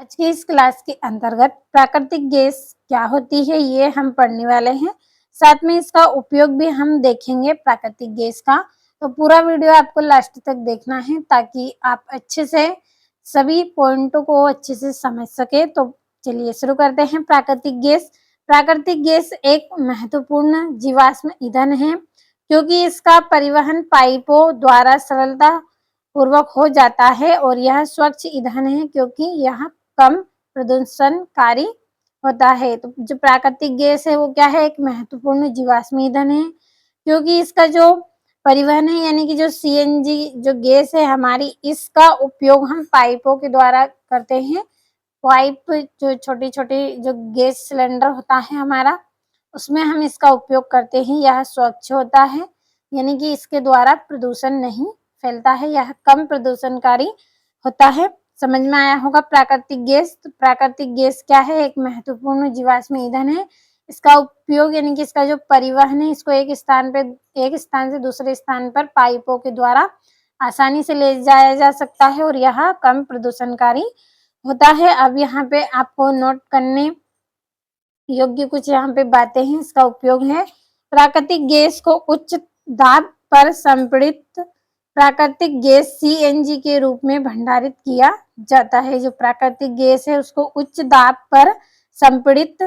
आज की इस क्लास के अंतर्गत प्राकृतिक गैस क्या होती है ये हम पढ़ने वाले हैं। साथ में इसका उपयोग भी हम देखेंगे प्राकृतिक गैस का। तो पूरा वीडियो आपको लास्ट तक देखना है ताकि आप अच्छे से सभी पॉइंटों को अच्छे से समझ सके। तो चलिए शुरू करते हैं। प्राकृतिक गैस एक महत्वपूर्ण जीवाश्म ईंधन है क्योंकि इसका परिवहन पाइपों द्वारा सरलता पूर्वक हो जाता है और यह स्वच्छ ईंधन है क्योंकि यह कम प्रदूषणकारी होता है। तो जो प्राकृतिक गैस है वो क्या है, एक महत्वपूर्ण जीवाश्म ईंधन है क्योंकि इसका जो परिवहन है यानी कि जो सीएनजी जो गैस है हमारी, इसका उपयोग हम पाइपों के द्वारा करते हैं। पाइप जो छोटी छोटी जो गैस सिलेंडर होता है हमारा, उसमें हम इसका उपयोग करते हैं। यह स्वच्छ होता है यानी कि इसके द्वारा प्रदूषण नहीं फैलता है, यह कम प्रदूषणकारी होता है। समझ में आया होगा प्राकृतिक गैस। तो प्राकृतिक गैस क्या है, एक महत्वपूर्ण जीवाश्म ईंधन है। इसका उपयोग यानी कि इसका जो परिवहन है, इसको एक स्थान से दूसरे स्थान पर पाइपों के द्वारा आसानी से ले जाया जा सकता है और यह कम प्रदूषणकारी होता है। अब यहाँ पे आपको नोट करने योग्य कुछ यहाँ पे बातें हैं। इसका उपयोग है, प्राकृतिक गैस को उच्च दाब पर संपीड़ित प्राकृतिक गैस सीएनजी के रूप में भंडारित किया जाता है। जो प्राकृतिक गैस है उसको उच्च दाब पर संपीड़ित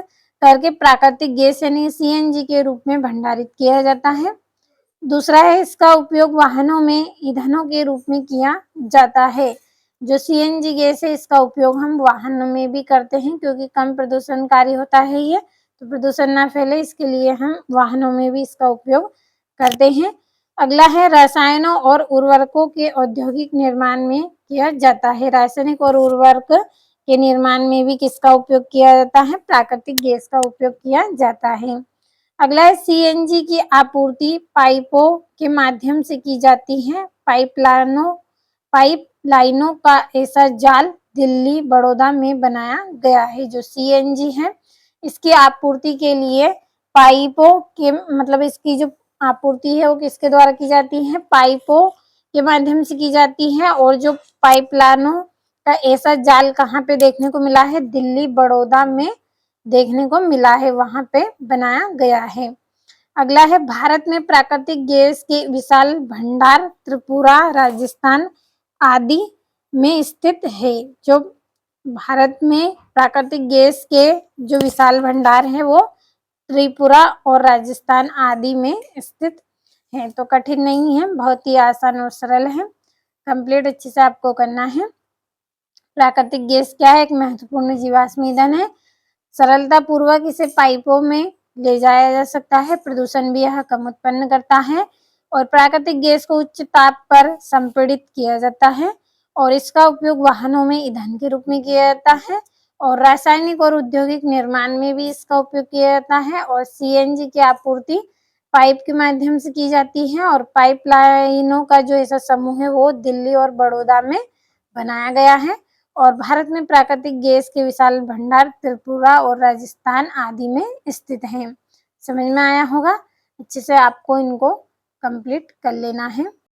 करके प्राकृतिक गैस यानी सीएनजी के रूप में भंडारित किया जाता है। दूसरा है, इसका उपयोग वाहनों में ईंधनों के रूप में किया जाता है। जो सीएनजी गैस है इसका उपयोग हम वाहनों में भी करते हैं क्योंकि कम प्रदूषणकारी होता है ये, तो प्रदूषण ना फैले इसके लिए हम वाहनों में भी इसका उपयोग करते हैं। अगला है, रसायनों और उर्वरकों के औद्योगिक निर्माण में किया जाता है। रासायनिक और उर्वरक के निर्माण में भी किसका उपयोग किया जाता है, प्राकृतिक गैस का उपयोग किया जाता है। अगला है, सीएनजी की आपूर्ति पाइपों के माध्यम से की जाती है। पाइपलाइनों का ऐसा जाल दिल्ली बड़ौदा में बनाया गया है। जो सीएनजी है इसकी आपूर्ति के लिए पाइपों के मतलब इसकी जो आपूर्ति है वो किसके द्वारा की जाती है, पाइपों के माध्यम से की जाती है। और जो पाइपलाइनों का ऐसा जाल कहाँ पे देखने को मिला है, दिल्ली बड़ौदा में देखने को मिला है, वहां पे बनाया गया है। अगला है, भारत में प्राकृतिक गैस के विशाल भंडार त्रिपुरा, राजस्थान आदि में स्थित है। जो भारत में प्राकृतिक गैस के जो विशाल भंडार है वो त्रिपुरा और राजस्थान आदि में स्थित है। तो कठिन नहीं है, बहुत ही आसान और सरल है। कंप्लीट अच्छे से आपको करना है। प्राकृतिक गैस क्या है, एक महत्वपूर्ण जीवाश्म ईंधन है। सरलता पूर्वक इसे पाइपों में ले जाया जा सकता है, प्रदूषण भी यह कम उत्पन्न करता है। और प्राकृतिक गैस को उच्च ताप पर संपीड़ित किया जाता है और इसका उपयोग वाहनों में ईंधन के रूप में किया जाता है और रासायनिक और औद्योगिक निर्माण में भी इसका उपयोग किया जाता है। और सीएनजी की आपूर्ति पाइप के माध्यम से की जाती है और पाइपलाइनों का जो ऐसा समूह है वो दिल्ली और बड़ौदा में बनाया गया है। और भारत में प्राकृतिक गैस के विशाल भंडार त्रिपुरा और राजस्थान आदि में स्थित हैं। समझ में आया होगा। अच्छे से आपको इनको कंप्लीट कर लेना है।